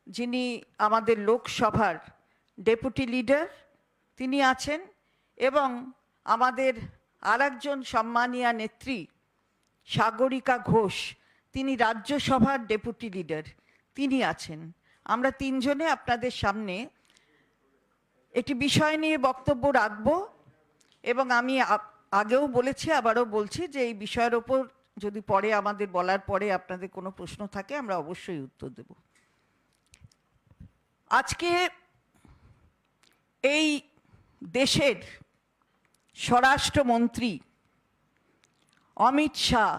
যিনি আমাদের লোকসভার ডেপুটি লিডার তিনি আছেন এবং আমাদের আরেকজন সম্মানীয়া নেত্রী সাগরিকা ঘোষ তিনি রাজ্যসভার ডেপুটি লিডার তিনি আছেন। আমরা তিনজনে আপনাদের সামনে একটি বিষয় নিয়ে বক্তব্য রাখব এবং আমি আগেও বলেছি আবারও বলছি যে এই বিষয়ের ওপর যদি পরে আমাদের বলার পরে আপনাদের কোনো প্রশ্ন থাকে আমরা অবশ্যই উত্তর দেব। আজকে এই দেশের স্বরাষ্ট্রমন্ত্রী অমিত শাহ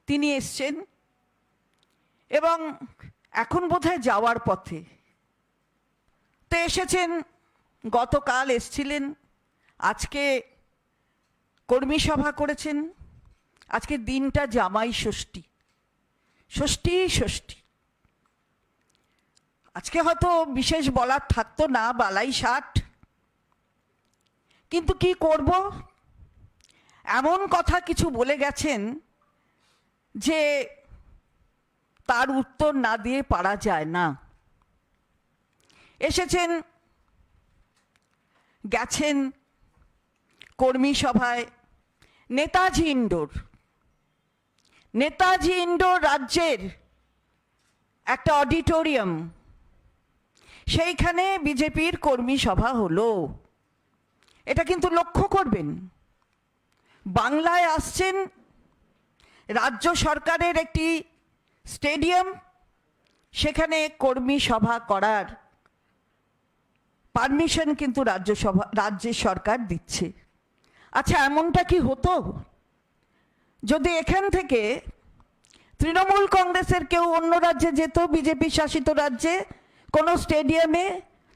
তিনি এসছেন এবং এখন বোধহয় যাওয়ার পথে তো এসেছেন, গতকাল এসছিলেন, আজকে কর্মী সভা করেছেন। আজকে দিনটা জামাই ষষ্ঠী, ষষ্ঠী ষষ্ঠী। আজকে হয়তো বিশেষ বলার থাকতো না, বালাই ষাট, কিন্তু কি করব, এমন কথা কিছু বলে গেছেন যে তার উত্তর না দিয়ে পারা যায় না। এসেছেন, গেছেন কর্মী সভায় নেতাজি ইন্ডোর, নেতাজি ইন্ডোর রাজ্যের একটা অডিটোরিয়াম, সেইখানে বিজেপির কর্মী সভা হলো। এটা কিন্তু লক্ষ্য করবেন, বাংলায় আসছেন, রাজ্য সরকারের একটি স্টেডিয়াম, সেখানে কর্মী সভা করার পারমিশন কিন্তু রাজ্যের সরকার দিচ্ছে। আচ্ছা, এমনটা কি হতো যদি এখান থেকে তৃণমূল কংগ্রেসের কেউ অন্য রাজ্যে যেত, বিজেপি শাসিত রাজ্যে কোনো স্টেডিয়ামে,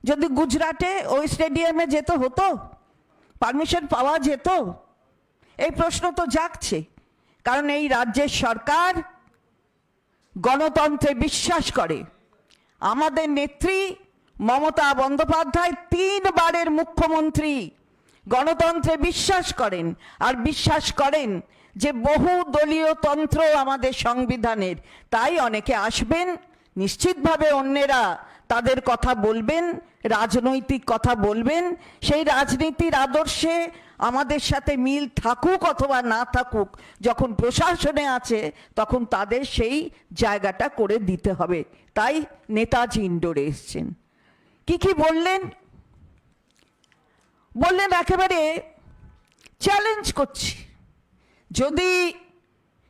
যদি গুজরাটে ওই স্টেডিয়ামে যেত, হতো? পারমিশন পাওয়া যেত? এই প্রশ্ন তো জাগছে, কারণ এই রাজ্যের সরকার গণতন্ত্রে বিশ্বাস করে। আমাদের নেত্রী মমতা বন্দ্যোপাধ্যায় 3 বারের মুখ্যমন্ত্রী গণতন্ত্রে বিশ্বাস করেন, আর বিশ্বাস করেন যে বহু দলীয় তন্ত্র আমাদের সংবিধানের। তাই অনেকে আসবেন, নিশ্চিতভাবে অন্যেরা তাদের কথা বলবেন, রাজনৈতিক কথা বলবেন, সেই রাজনীতির আদর্শে আমাদের সাথে মিল থাকুক অথবা না থাকুক, যখন প্রশাসনে আছে তখন তাদের সেই জায়গাটা করে দিতে হবে। তাই নেতাজি ইন্ডোরে এসছেন। কি বললেন? বললেন একেবারে চ্যালেঞ্জ করছি, যদি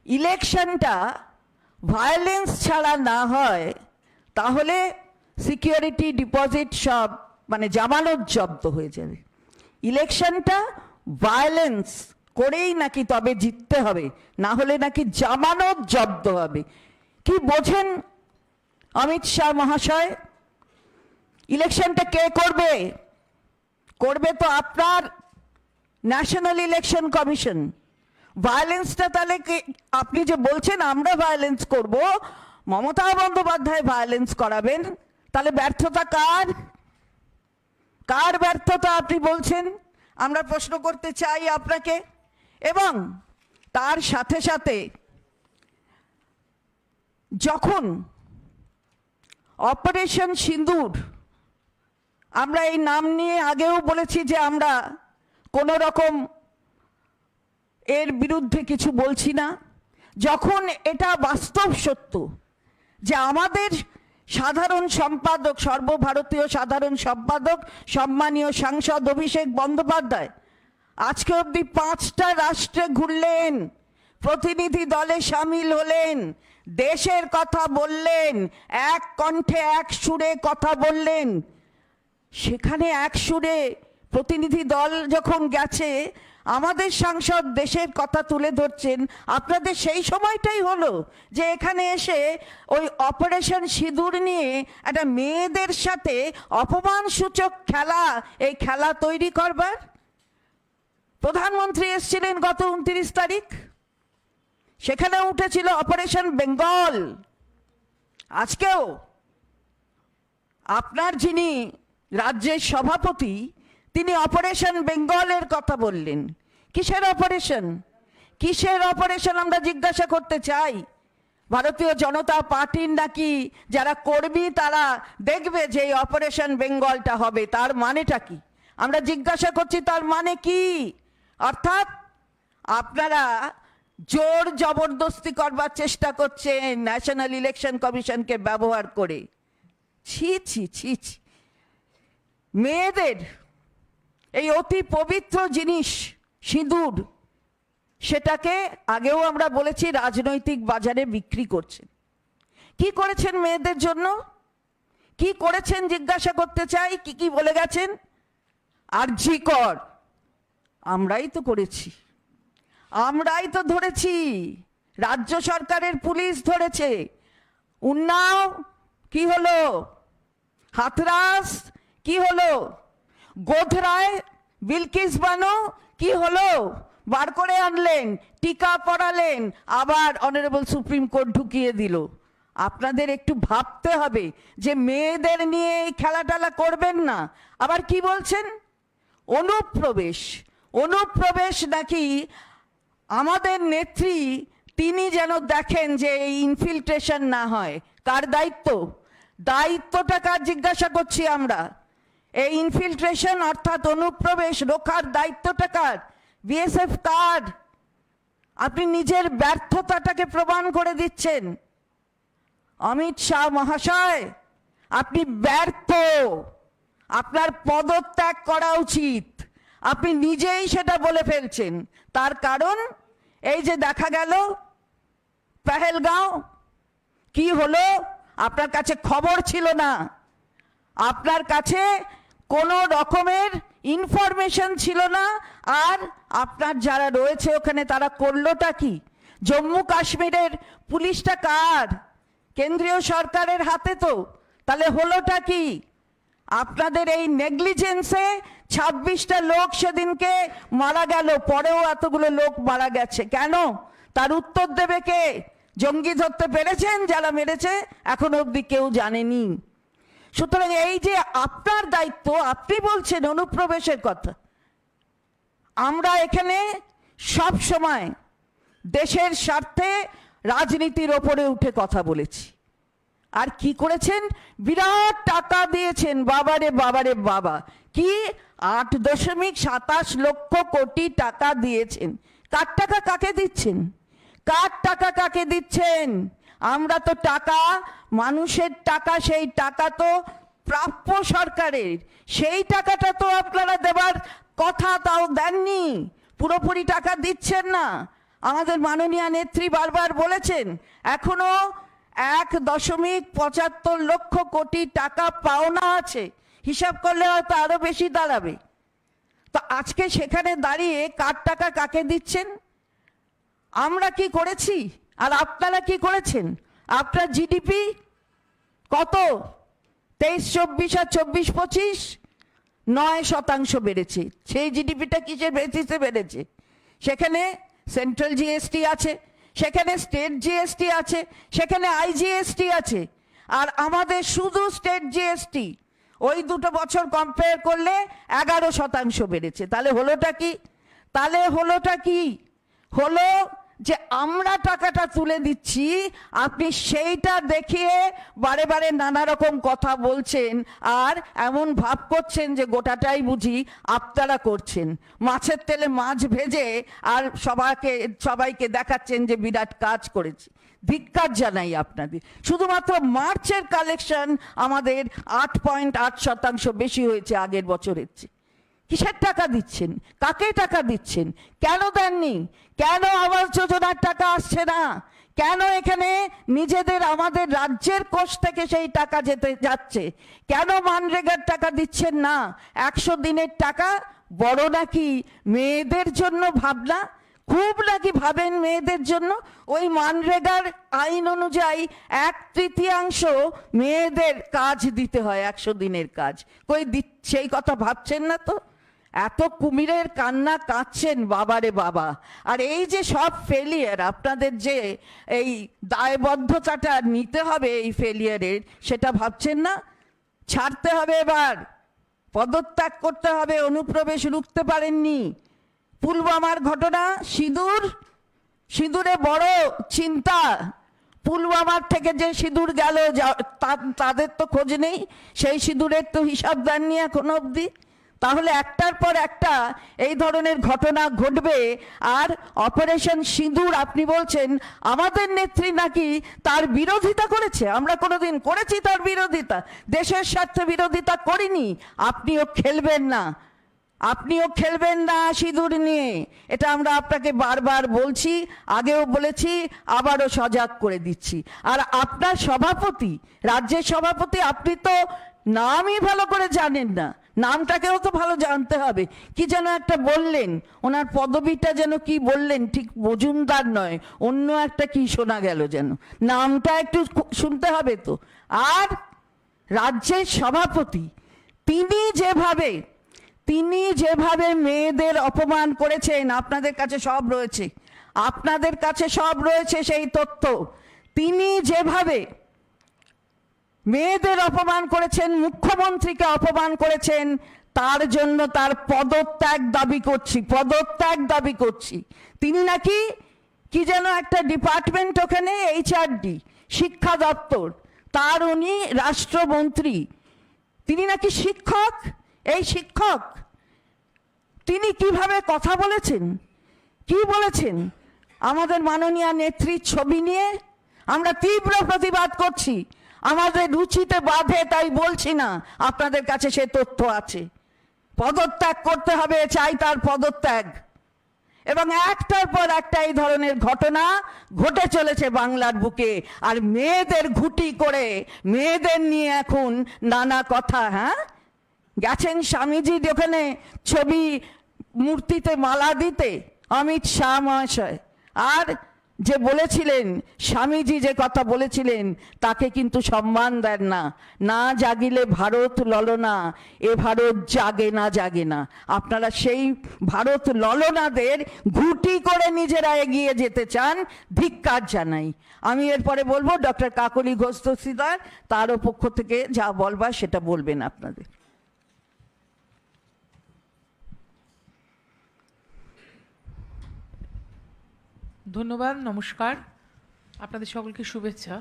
ইলেকশনটা ভায়োলেন্স ছাড়া না হয় তাহলে সিকিউরিটি ডিপোজিট সব মানে জামানত জব্দ হয়ে যাবে। ইলেকশনটা ভায়োলেন্স করেই নাকি তবে জিততে হবে, না হলে নাকি জামানত জব্দ হবে। কি বোঝেন অমিত শাহ মহাশয়? ইলেকশনটা কে করবে? করবে তো আপনার ন্যাশনাল ইলেকশন কমিশন। ভায়োলেন্সটা তাহলে আপনি যে বলছেন আমরা ভায়োলেন্স করব, মমতা বন্দ্যোপাধ্যায় ভায়োলেন্স করাবেন, তাহলে ব্যর্থতা কার? কার ব্যর্থতা আপনি বলছেন? আমরা প্রশ্ন করতে চাই আপনাকে। এবং তার সাথে সাথে যখন অপারেশন সিঁদুর, আমরা এই নাম নিয়ে আগেও বলেছি যে আমরা কোনো রকম এর বিরুদ্ধে কিছু বলছি না, যখন এটা বাস্তব সত্য যে আমাদের সাধারণ সম্পাদক, সর্বভারতীয় সাধারণ সম্পাদক সম্মানীয় সাংসদ অভিষেক বন্দ্যোপাধ্যায় আজকে অবধি 5টা রাষ্ট্রে ঘুরলেন, প্রতিনিধি দলে সামিল হলেন, দেশের কথা বললেন, এক কণ্ঠে এক সুরে কথা বললেন। সেখানে এক সুরে প্রতিনিধি দল যখন গেছে, আমাদের সাংসদ দেশের কথা তুলে ধরছেন, আপনাদের সেই সময়টাই হলো যে এখানে এসে ওই অপারেশন সিঁদুর নিয়ে একটা মেয়েদের সাথে অপমানসূচক খেলা, এই খেলা তৈরি করবার। প্রধানমন্ত্রী এসেছিলেন গত 29 তারিখ, সেখানে উঠেছিল অপারেশন বেঙ্গল। আজকেও আপনার যিনি রাজ্যের সভাপতি তিনি অপারেশন বেঙ্গলের কথা বললেন। কিসের অপারেশন? কিসের অপারেশন আমরা জিজ্ঞাসা করতে চাই। ভারতীয় জনতা পার্টির নাকি যারা কর্মী তারা দেখবে যে এই অপারেশন বেঙ্গলটা হবে, তার মানেটা কি? আমরা জিজ্ঞাসা করছি তার মানে কি? অর্থাৎ আপনারা জোর জবরদস্তি করবার চেষ্টা করছেন ন্যাশনাল ইলেকশন কমিশনকে ব্যবহার করে। ছি ছি ছি ছি। মেয়েদের এই অতি পবিত্র জিনিস সিঁদুর, সেটাকে আগেও আমরা বলেছি রাজনৈতিক বাজারে বিক্রি করছেন। কি করেছেন মেয়েদের জন্য? কি করেছেন জিজ্ঞাসা করতে চাই। কি কি বলে গেছেন? আরজি কর আমরাই তো করেছি, আমরাই তো ধরেছি, রাজ্য সরকারের পুলিশ ধরেছে। উন্নাও কি হলো? হাথরাস কি হলো? গোধরায় বিলকিস বানো কি হলো? বার করে আনলেন, টিকা পড়ালেন, আবার অনারেবল সুপ্রিম কোর্ট ঢুকিয়ে দিল। আপনাদের একটু ভাবতে হবে যে মেয়েদের নিয়ে এই খেলাটালা করবেন না। আবার কি বলছেন? অনুপ্রবেশ, অনুপ্রবেশ নাকি আমাদের নেত্রী তিনি যেন দেখেন যে এই ইনফিল্ট্রেশন না হয়। কার দায়িত্ব? দায়িত্বটা কার জিজ্ঞাসা করছি আমরা। এই ইনফিল্ট্রেশন অর্থাৎ অনুপ্রবেশ রোখার দায়িত্বটা কার? বিএসএফ কার? আপনি নিজের ব্যর্থতাটাকে প্রমাণ করে দিচ্ছেন। অমিত শাহ মহাশয়, আপনি ব্যর্থ, আপনার পদত্যাগ করা উচিত। আপনি নিজেই সেটা বলে ফেলছেন। তার কারণ এই যে দেখা গেল পেহেলগাঁও কি হলো, আপনার কাছে খবর ছিল না, আপনার কাছে কোনো রকমের ইনফরমেশন ছিল না। আর আপনার যারা রয়েছে ওখানে তারা করলোটা কি? জম্মু কাশ্মীরের পুলিশটা কার? কেন্দ্রীয় সরকারের হাতে তো। তাহলে হলোটা কি? আপনাদের এই নেগলিজেন্সে 26টা লোক সেদিনকে মারা গেল, পরেও এতগুলো লোক মারা গেছে কেন? তার উত্তর দেবে কে? জঙ্গি ধরতে পেরেছেন যারা মেরেছে? এখনো অবধি কেউ জানেনি। সুতরাং এই যে আপনার দায়িত্ব, আপনি বলছেন অনুপ্রবেশের কথা। আমরা এখানে সব সময় দেশের স্বার্থে রাজনীতির ওপরে উঠে কথা বলেছি। আর কি করেছেন? বিরাট টাকা দিয়েছেন, বাবারে বাবারে বাবা, কি 8.27 লক্ষ কোটি টাকা দিয়েছেন। কার টাকা কাকে দিচ্ছেন? কার টাকা কাকে দিচ্ছেন? আমরা তো টাকা, মানুষের টাকা, সেই টাকা তো প্রাপ্য সরকারের, সেই টাকাটা তো আপনারা দেবার কথা, তাও দেননি। পুরোপুরি টাকা দিচ্ছেন না। আমাদের মাননীয় নেত্রী বারবার বলেছেন এখনো 1.75 লক্ষ কোটি টাকা পাওনা আছে। হিসাব করলে হয়তো আরো বেশি দাঁড়াবে। তো আজকে সেখানে দাঁড়িয়ে কার টাকা কাকে দিচ্ছেন? আমরা কি করেছি আর আপনারা কি করেছেন? আপনার জিডিপি কত? 23-24 আর 24-25 9% বেড়েছে। সেই জিডিপিটা কিসের বেসিসে বেড়েছে? সেখানে সেন্ট্রাল জিএসটি আছে, সেখানে স্টেট জিএসটি আছে, সেখানে আইজিএসটি আছে। আর আমাদের শুধু স্টেট জিএসটি ওই দুটো বছর কম্পেয়ার করলে 11% বেড়েছে। তাহলে হলোটা কি? তাহলে হলোটা কি? হলো যে আমরা টাকাটা তুলে দিচ্ছি, আপনি সেইটা দেখিয়ে বারে বারে নানা রকম কথা বলছেন আর এমন ভাব করছেন যে গোটাটাই বুঝি আপনারা করছেন। মাছের তেলে মাছ ভেজে আর সবাইকে দেখাচ্ছেন যে বিরাট কাজ করেছি। ধিক্কার জানাই আপনাদের। শুধুমাত্র মার্চের কালেকশন আমাদের 8.8% বেশি হয়েছে আগের বছরের চেয়ে। কিসের টাকা দিচ্ছেন? কাকে টাকা দিচ্ছেন? কেন দেননি? কেন আবাস যোজনার টাকা আসছে না? কেন এখানে নিজেদের আমাদের রাজ্যের কোষ থেকে সেই টাকা যাচ্ছে? কেন মানরেগার টাকা দিচ্ছেন না? 100 দিনের টাকা বড় নাকি মেয়েদের জন্য ভাবনা? খুব নাকি ভাবেন মেয়েদের জন্য? ওই মানরেগার আইন অনুযায়ী 1/3 মেয়েদের কাজ দিতে হয়, 100 দিনের কাজ। কই সেই কথা ভাবছেন না তো? এত কুমিরের কান্না কাঁদছেন বাবারে বাবা। আর এই যে সব ফেলিয়ার, আপনাদের যে এই দায়বদ্ধতাটা নিতে হবে এই ফেলিয়ারের, সেটা ভাবছেন না? ছাড়তে হবে, এবার পদত্যাগ করতে হবে। অনুপ্রবেশ রুখতে পারেননি। পুলওয়ামার ঘটনা, সিঁদুরে বড় চিন্তা, পুলওয়ামার থেকে যে সিঁদুর গেল তাদের তো খোঁজ নেই, সেই সিঁদুরের তো হিসাব দেননি এখনো অবধি। তাহলে একটার পর একটা এই ধরনের ঘটনা ঘটবে। আর অপারেশন সিঁদুর আপনি বলছেন আমাদের নেত্রী নাকি তার বিরোধিতা করেছে। আমরা কোনোদিন করেছি তার বিরোধিতা? দেশের স্বার্থে বিরোধিতা করিনি। আপনিও খেলবেন না, আপনিও খেলবেন না সিঁদুর নিয়ে, এটা আমরা আপনাকে বারবার বলছি, আগেও বলেছি, আবারও সজাগ করে দিচ্ছি। আর আপনার সভাপতি, রাজ্যের সভাপতি, আপনি তো নামই ভালো করে জানেন না, নামটাকেও তো ভালো জানতে হবে। কি যেন একটা বললেন, ওনার পদবিটা যেন কি বললেন, ঠিক মজুমদার নয়, অন্য একটা কি শোনা গেল যেন, নামটা একটু শুনতে হবে তো। আর রাজ্যের সভাপতি তিনি যেভাবে মেয়েদের অপমান করেছেন, আপনাদের কাছে সব রয়েছে, আপনাদের কাছে সব রয়েছে সেই তথ্য। তিনি যেভাবে মেয়েদের অপমান করেছেন, মুখ্যমন্ত্রীকে অপমান করেছেন, তার জন্য তার পদত্যাগ দাবি করছি। তিনি নাকি কি যেন একটা ডিপার্টমেন্ট ওখানে, HRD, শিক্ষা দপ্তর, তার উনি রাষ্ট্রমন্ত্রী, তিনি নাকি শিক্ষক। এই শিক্ষক তিনি কিভাবে কথা বলেছেন, কি বলেছেন আমাদের মাননীয় নেত্রীর ছবি নিয়ে? আমরা তীব্র প্রতিবাদ করছি। আমাদের রুচিতে বাধে তাই বলছি না, আপনাদের কাছে সে তথ্য আছে। পদত্যাগ করতে হবে, চাই তার পদত্যাগ। এবং একটার পর একটা এই ধরনের ঘটনা ঘটে চলেছে বাংলার বুকে। আর মেয়েদের ঘুঁটি করে, মেয়েদের নিয়ে এখন নানা কথা। হ্যাঁ, গেছেন স্বামীজির ওখানে ছবি, মূর্তিতে মালা দিতে অমিত শাহ মহাশয়। আর যে বলেছিলেন, স্বামীজি যে কথা বলেছিলেন, তাকে কিন্তু সম্মান দেন না। না জাগিলে ভারত ললনা, এ ভারত জাগে না। আপনারা সেই ভারত ললনাদের ঘুঁটি করে নিজেরা এগিয়ে যেতে চান, ধিক্কার জানাই। আমি এরপরে বলবো ডক্টর কাকলি ঘোষ দস্তিদার, তারও পক্ষ থেকে যা বলবার সেটা বলবেন আপনাদের। ধন্যবাদ, নমস্কার, আপনাদের সকলকে শুভেচ্ছা।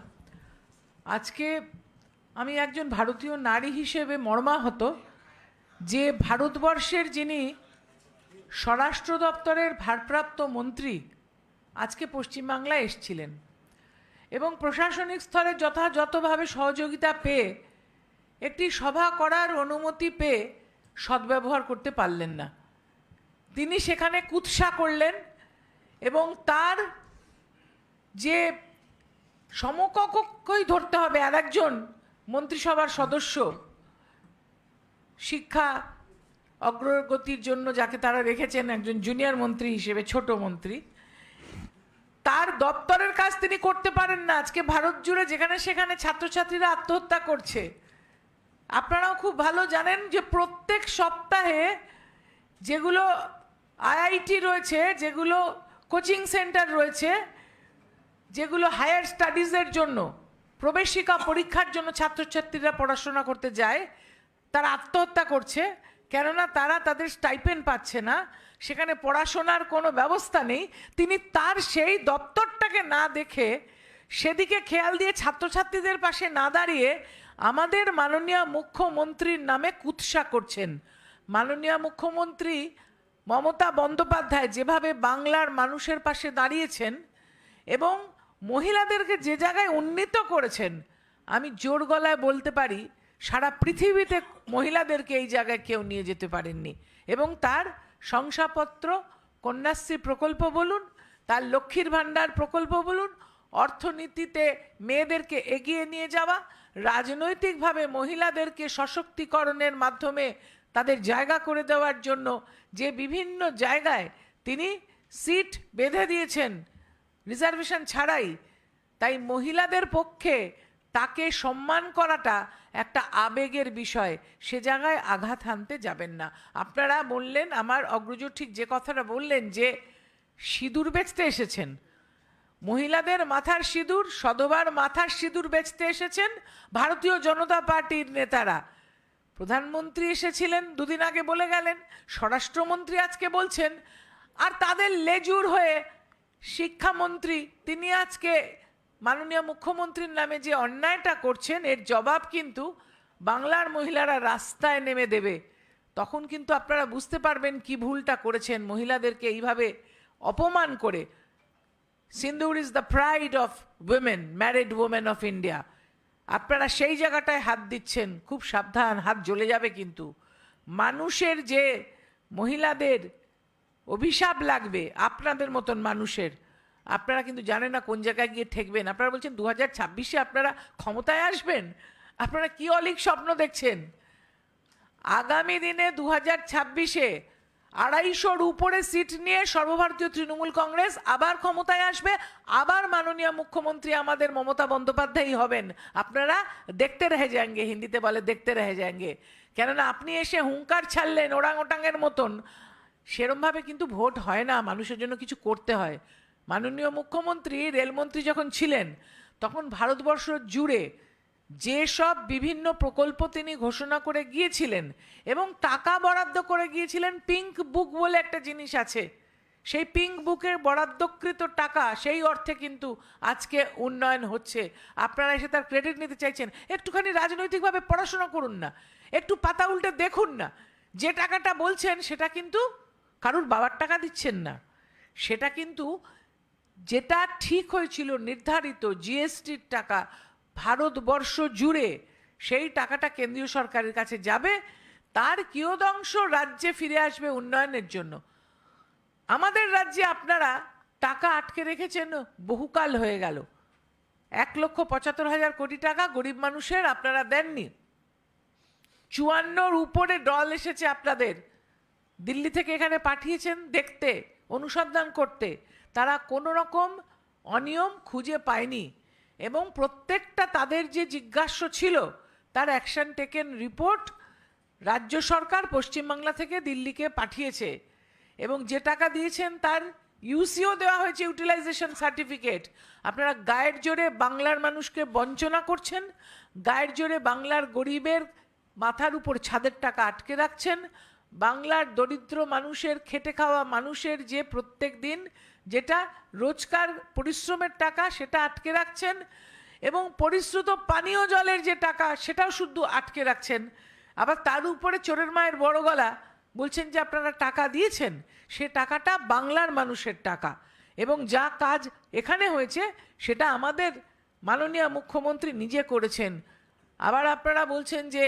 আজকে আমি একজন ভারতীয় নারী হিসেবে মর্মাহত যে ভারতবর্ষের যিনি স্বরাষ্ট্র দপ্তরের ভারপ্রাপ্ত মন্ত্রী আজকে পশ্চিমবাংলায় এসেছিলেন এবং প্রশাসনিক স্তরে যথাযথভাবে সহযোগিতা পেয়ে একটি সভা করার অনুমতি পেয়ে সদ্ব্যবহার করতে পারলেন না। তিনি সেখানে কুৎসা করলেন এবং তার যে সমকক্ষই ধরতে হবে আর একজন মন্ত্রিসভার সদস্য, শিক্ষা অগ্রগতির জন্য যাকে তারা রেখেছেন একজন জুনিয়র মন্ত্রী হিসেবে, ছোট মন্ত্রী, তার দপ্তরের কাজ তিনি করতে পারেন না। আজকে ভারত জুড়ে যেখানে সেখানে ছাত্রছাত্রীরা আত্মহত্যা করছে। আপনারাও খুব ভালো জানেন যে প্রত্যেক সপ্তাহে যেগুলো IIT রয়েছে, যেগুলো কোচিং সেন্টার রয়েছে, যেগুলো হায়ার স্টাডিজের জন্য, প্রবেশিকা পরীক্ষার জন্য ছাত্রছাত্রীরা পড়াশোনা করতে যায়, তারা আত্মহত্যা করছে। কেননা তারা তাদের স্টাইপেন্ড পাচ্ছে না, সেখানে পড়াশোনার কোনো ব্যবস্থা নেই। তিনি তার সেই দপ্তরটাকে না দেখে, সেদিকে খেয়াল দিয়ে ছাত্রছাত্রীদের পাশে না দাঁড়িয়ে আমাদের মাননীয় মুখ্যমন্ত্রীর নামে কুৎসা করছেন। মাননীয় মুখ্যমন্ত্রী মমতা বন্দ্যোপাধ্যায় যেভাবে বাংলার মানুষের পাশে দাঁড়িয়েছেন এবং মহিলাদেরকে যে জায়গায় উন্নীত করেছেন, আমি জোর গলায় বলতে পারি সারা পৃথিবীতে মহিলাদেরকে এই জায়গায় কেউ নিয়ে যেতে পারেননি। এবং তার শংসাপত্র, কন্যাশ্রী প্রকল্প বলুন, তার লক্ষ্মীর ভাণ্ডার প্রকল্প বলুন, অর্থনীতিতে মেয়েদেরকে এগিয়ে নিয়ে যাওয়া, রাজনৈতিকভাবে মহিলাদেরকে সশক্তিকরণের মাধ্যমে তাদের জায়গা করে দেওয়ার জন্য যে বিভিন্ন জায়গায় তিনি সিট বেঁধে দিয়েছেন রিজার্ভেশন ছাড়াই, তাই মহিলাদের পক্ষে তাকে সম্মান করাটা একটা আবেগের বিষয়। সে জায়গায় আঘাত হানতে যাবেন না। আপনারা বললেন, আমার অগ্রজ ঠিক যে কথাটা বললেন, যে সিঁদুর বেচতে এসেছেন, মহিলাদের মাথার সিঁদুর, সধবার মাথার সিঁদুর বেচতে এসেছেন ভারতীয় জনতা পার্টির নেতারা। প্রধানমন্ত্রী এসেছিলেন দুদিন আগে, বলে গেলেন, স্বরাষ্ট্রমন্ত্রী আজকে বলছেন, আর তাদের লেজুর হয়ে শিক্ষামন্ত্রী তিনি আজকে মাননীয় মুখ্যমন্ত্রীর নামে যে অন্যায়টা করছেন এর জবাব কিন্তু বাংলার মহিলারা রাস্তায় নেমে দেবে। তখন কিন্তু আপনারা বুঝতে পারবেন কি ভুলটা করেছেন মহিলাদেরকে এইভাবে অপমান করে। সিন্দুর is the pride of women, married women of India. আপনারা সেই জায়গাটায় হাত দিচ্ছেন, খুব সাবধান, হাত জ্বলে যাবে কিন্তু। মানুষের যে মহিলাদের অভিশাপ লাগবে আপনাদের মতন মানুষের, আপনারা কিন্তু জানেন না কোন জায়গায় গিয়ে ঠেকবেন। আপনারা বলছেন 2026-এ আপনারা ক্ষমতায় আসবেন। আপনারা কি অলীক স্বপ্ন দেখছেন? আগামী দিনে 2026-এ 250-র উপরে সিট নিয়ে সর্বভারতীয় তৃণমূল কংগ্রেস আবার ক্ষমতায় আসবে, আবার মাননীয় মুখ্যমন্ত্রী আমাদের মমতা বন্দ্যোপাধ্যায়ই হবেন। আপনারা দেখতে রহে যায়েঙ্গে, হিন্দিতে বলে দেখতে রহে যায়েঙ্গে। কেননা আপনি এসে হুঙ্কার ছাড়লেন ওরাং ওটাংয়ের মতন, সেরমভাবে কিন্তু ভোট হয় না, মানুষের জন্য কিছু করতে হয়। মাননীয় মুখ্যমন্ত্রী রেলমন্ত্রী যখন ছিলেন তখন ভারতবর্ষ জুড়ে যেসব বিভিন্ন প্রকল্প তিনি ঘোষণা করে গিয়েছিলেন এবং টাকা বরাদ্দ করে গিয়েছিলেন, পিঙ্ক বুক বলে একটা জিনিস আছে, সেই পিঙ্ক বুকের বরাদ্দকৃত টাকা সেই অর্থে কিন্তু আজকে উন্নয়ন হচ্ছে। আপনারা এসে তার ক্রেডিট নিতে চাইছেন। একটুখানি রাজনৈতিকভাবে পড়াশোনা করুন না, একটু পাতা উল্টে দেখুন না। যে টাকাটা বলছেন সেটা কিন্তু কারুর বাবার টাকা দিচ্ছেন না, সেটা কিন্তু যেটা ঠিক হয়েছিল নির্ধারিত জিএসটির টাকা ভারতবর্ষ জুড়ে, সেই টাকাটা কেন্দ্রীয় সরকারের কাছে যাবে, তার কিয়দংশ রাজ্যে ফিরে আসবে উন্নয়নের জন্য। আমাদের রাজ্যে আপনারা টাকা আটকে রেখেছেন বহুকাল হয়ে গেল। 1,75,000 কোটি টাকা গরিব মানুষের আপনারা দেননি। 54-র উপরে দল এসেছে আপনাদের, দিল্লি থেকে এখানে পাঠিয়েছেন দেখতে, অনুসন্ধান করতে। তারা কোনো রকম অনিয়ম খুঁজে পায়নি এবং প্রত্যেকটা তাদের যে জিজ্ঞাস্য ছিল তার অ্যাকশন টেকেন রিপোর্ট রাজ্য সরকার পশ্চিমবাংলা থেকে দিল্লিকে পাঠিয়েছে। এবং যে টাকা দিয়েছেন তার ইউসিও দেওয়া হয়েছে, ইউটিলাইজেশন সার্টিফিকেট। আপনারা গায়ের জোরে বাংলার মানুষকে বঞ্চনা করছেন, গায়ের জোরে বাংলার গরিবের মাথার উপর ছাদের টাকা আটকে রাখছেন, বাংলার দরিদ্র মানুষের, খেটে খাওয়া মানুষের যে প্রত্যেক দিন যেটা রোজকার পরিশ্রমের টাকা সেটা আটকে রাখছেন, এবং পরিশ্রুত পানীয় জলের যে টাকা সেটাও শুধু আটকে রাখছেন। আবার তার উপরে চোরের মায়ের বড় গলা বলছেন যে আপনারা টাকা দিয়েছেন, সে টাকাটা বাংলার মানুষের টাকা। এবং যা কাজ এখানে হয়েছে সেটা আমাদের মাননীয় মুখ্যমন্ত্রী নিজে করেছেন। আবার আপনারা বলছেন যে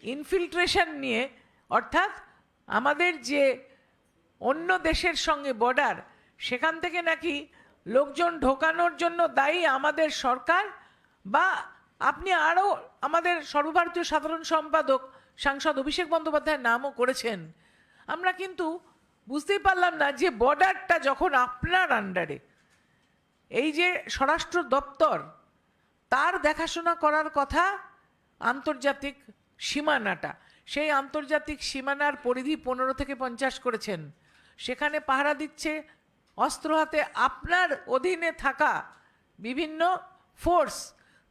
ইনফিল্ট্রেশন নিয়ে, অর্থাৎ আমাদের যে অন্য দেশের সঙ্গে বর্ডার, সেখান থেকে নাকি লোকজন ঢোকানোর জন্য দায়ী আমাদের সরকার, বা আপনি আরও আমাদের সর্বভারতীয় সাধারণ সম্পাদক সাংসদ অভিষেক বন্দ্যোপাধ্যায়ের নামও করেছেন। আমরা কিন্তু বুঝতেই পারলাম না যে বর্ডারটা যখন আপনার আন্ডারে, এই যে স্বরাষ্ট্র দপ্তর, তার দেখাশোনা করার কথা আন্তর্জাতিক সীমানাটা, সেই আন্তর্জাতিক সীমানার পরিধি 15 থেকে 50 করেছেন। সেখানে পাহারা দিচ্ছে অস্ত্র হাতে আপনার অধীনে থাকা বিভিন্ন ফোর্স।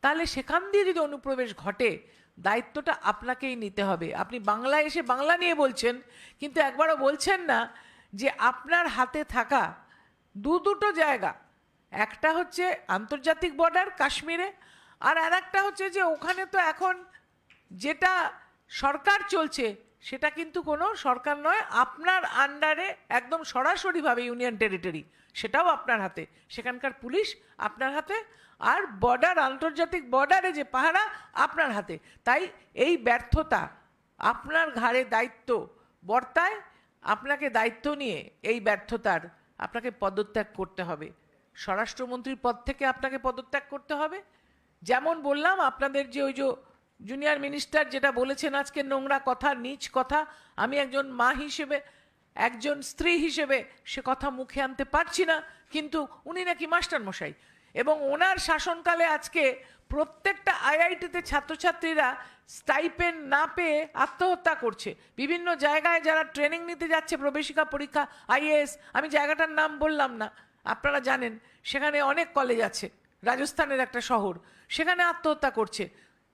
তাহলে সেখান দিয়ে যদি অনুপ্রবেশ ঘটে, দায়িত্বটা আপনাকেই নিতে হবে। আপনি বাংলায় এসে বাংলা নিয়ে বলছেন, কিন্তু একবারও বলছেন না যে আপনার হাতে থাকা দুটো জায়গা, একটা হচ্ছে আন্তর্জাতিক বর্ডার কাশ্মীরে, আর একটা হচ্ছে যে ওখানে তো এখন যেটা সরকার চলছে সেটা কিন্তু কোনো সরকার নয়, আপনার আন্ডারে একদম সরাসরিভাবে ইউনিয়ন টেরিটরি, সেটাও আপনার হাতে, সেখানকার পুলিশ আপনার হাতে, আর বর্ডার, আন্তর্জাতিক বর্ডারে যে পাহারা আপনার হাতে। তাই এই ব্যর্থতা আপনার ঘাড়ে দায়িত্ব বর্তায়, আপনাকে দায়িত্ব নিয়ে এই ব্যর্থতার আপনাকে পদত্যাগ করতে হবে। স্বরাষ্ট্রমন্ত্রীর পদ থেকে আপনাকে পদত্যাগ করতে হবে। যেমন বললাম, আপনাদের যে ওই যে জুনিয়র মিনিস্টার যেটা বলেছেন আজকে, নোংরা কথা, নীচ কথা, আমি একজন মা হিসেবে, একজন স্ত্রী হিসেবে সে কথা মুখে আনতে পারছি না, কিন্তু উনি নাকি মাস্টার মশাই, এবং ওনার শাসনকালে আজকে প্রত্যেকটা আইআইটিতে ছাত্রছাত্রীরা স্টাইপেন্ড না পেয়ে আত্মহত্যা করছে। বিভিন্ন জায়গায় যারা ট্রেনিং নিতে যাচ্ছে, প্রবেশিকা পরীক্ষা, আইএএস, আমি জায়গাটার নাম বললাম না, আপনারা জানেন, সেখানে অনেক কলেজ আছে, রাজস্থানের একটা শহর, সেখানে আত্মহত্যা করছে।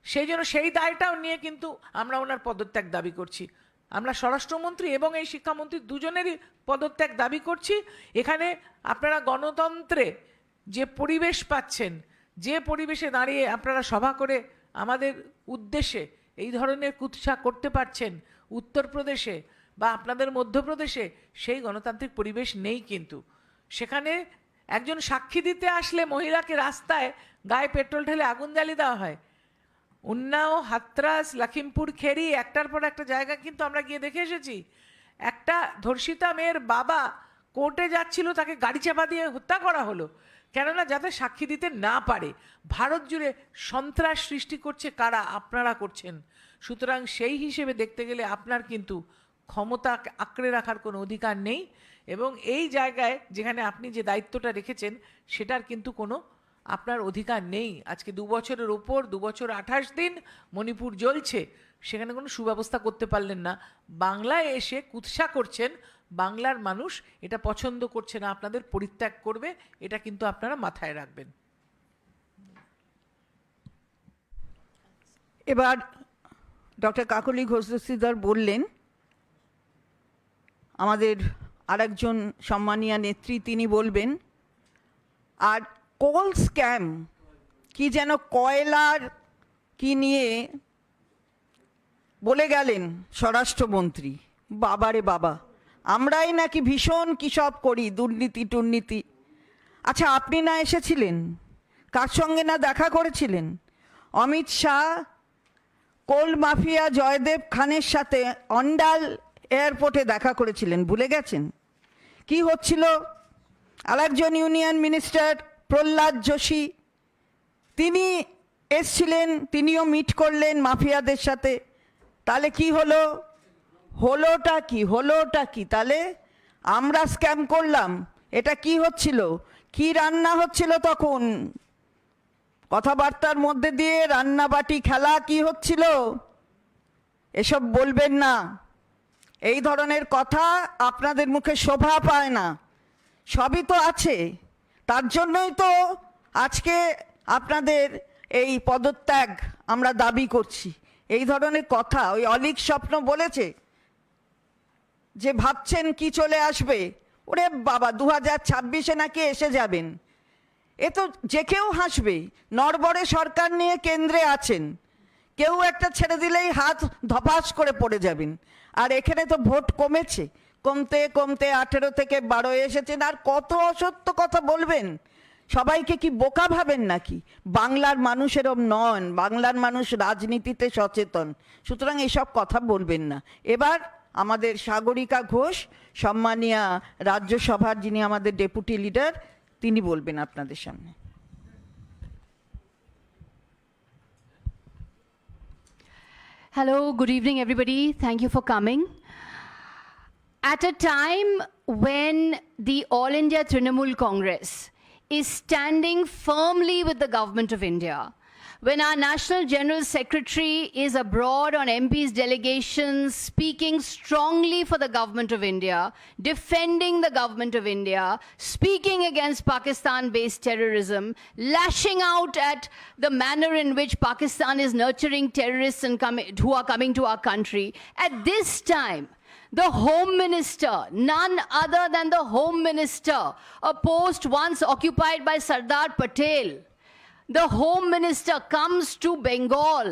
সেই জন্য সেই দায়টাও নিয়ে কিন্তু আমরা ওনার পদত্যাগ দাবি করছি। আমরা স্বরাষ্ট্রমন্ত্রী এবং এই শিক্ষামন্ত্রী দুজনেরই পদত্যাগ দাবি করছি। এখানে আপনারা গণতন্ত্রে যে পরিবেশ পাচ্ছেন, যে পরিবেশে দাঁড়িয়ে আপনারা সভা করে আমাদের উদ্দেশ্যে এই ধরনের কুৎসা করতে পারছেন উত্তরপ্রদেশে বা আপনাদের মধ্যপ্রদেশে, সেই গণতান্ত্রিক পরিবেশ নেই। কিন্তু সেখানে একজন সাক্ষী দিতে আসলে মহিলাকে রাস্তায় গায়ে পেট্রোল ঢেলে আগুন জ্বালিয়ে দেওয়া হয়। উন্নাও, হাতরাস, লখিমপুর খেরি, একটার পর একটা জায়গা কিন্তু আমরা গিয়ে দেখে এসেছি। একটা ধর্ষিতা মেয়ের বাবা কোর্টে যাচ্ছিল, তাকে গাড়ি চাপা দিয়ে হত্যা করা হলো, কেননা যাতে সাক্ষী দিতে না পারে। ভারত জুড়ে সন্ত্রাস সৃষ্টি করছে কারা? আপনারা করছেন। সুতরাং সেই হিসেবে দেখতে গেলে আপনার কিন্তু ক্ষমতা আঁকড়ে রাখার কোনো অধিকার নেই, এবং এই জায়গায় যেখানে আপনি যে দায়িত্বটা রেখেছেন সেটার কিন্তু কোনো আপনার অধিকার নেই। আজকে 2 বছরের ওপর 2 বছর 28 দিন মণিপুর জ্বলছে, সেখানে কোনো সুব্যবস্থা করতে পারলেন না। বাংলায় এসে কুৎসা করছেন, বাংলার মানুষ এটা পছন্দ করছে না, আপনাদের পরিত্যাগ করবে, এটা কিন্তু আপনারা মাথায় রাখবেন। এবার ডক্টর কাকলি ঘোষ দস্তিদার বললেন, আমাদের আরেকজন সম্মানীয় নেত্রী তিনি বলবেন। আর কোল স্ক্যাম কি যেন কয়লার কি নিয়ে বলে গেলেন স্বরাষ্ট্রমন্ত্রী। বাবারে বাবা, আমরাই নাকি ভীষণ কী সব করি, দুর্নীতি টুর্নীতি। আচ্ছা, আপনি না এসেছিলেন? কার সঙ্গে না দেখা করেছিলেন? অমিত শাহ কোল মাফিয়া জয়দেব খানের সাথে অন্ডাল এয়ারপোর্টে দেখা করেছিলেন, ভুলে গেছেন? কি হচ্ছিল? আরেকজন ইউনিয়ন মিনিস্টার প্রহ্লাদ যোশী, তিনি এসছিলেন, তিনিও মিট করলেন মাফিয়াদের সাথে। তাহলে কি হলো? হলোটা কি? তাহলে আমরা স্ক্যাম করলাম, এটা কি হচ্ছিল? কি রান্না হচ্ছিল তখন? কথাবার্তার মধ্যে দিয়ে রান্নাবাটি খেলা কি হচ্ছিল? এসব বলবেন না। এই ধরনের কথা আপনাদের মুখে শোভা পায় না। সবই তো আছে, তার জন্যই তো আজকে আপনাদের এই পদত্যাগ আমরা দাবি করছি। এই ধরনের কথা, ওই অলীক স্বপ্ন বলেছে যে ভাবছেন কি চলে আসবে, ওরে বাবা 2026-এ নাকি এসে যাবেন। এ তো যে কেউ হাসবে। নড়বড়ে সরকার নিয়ে কেন্দ্রে আছেন, কেউ একটা ছেড়ে দিলেই হাত ধপাস করে পড়ে যাবেন। আর এখানে তো ভোট কমেছে, কমতে কমতে 18 থেকে 12 এসেছেন, আর কত অসত্য কথা বলবেন? সবাইকে কি বোকা ভাবেন নাকি? বাংলার মানুষ এরম নন, বাংলার মানুষ রাজনীতিতে সচেতন। সুতরাং এসব কথা বলবেন না। এবার আমাদের সাগরিকা ঘোষ, সম্মানীয় রাজ্যসভার যিনি আমাদের ডেপুটি লিডার, তিনি বলবেন আপনাদের সামনে। Hello, good evening, everybody. Thank you for coming. At a time when the All India Trinamool Congress is standing firmly with the government of India, when our National General Secretary is abroad on MP's delegations, speaking strongly for the government of India, defending the government of India, speaking against Pakistan-based terrorism, lashing out at the manner in which Pakistan is nurturing terrorists and who are coming to our country. At this time, the Home Minister, none other than the Home Minister, a post once occupied by Sardar Patel, the Home Minister comes to Bengal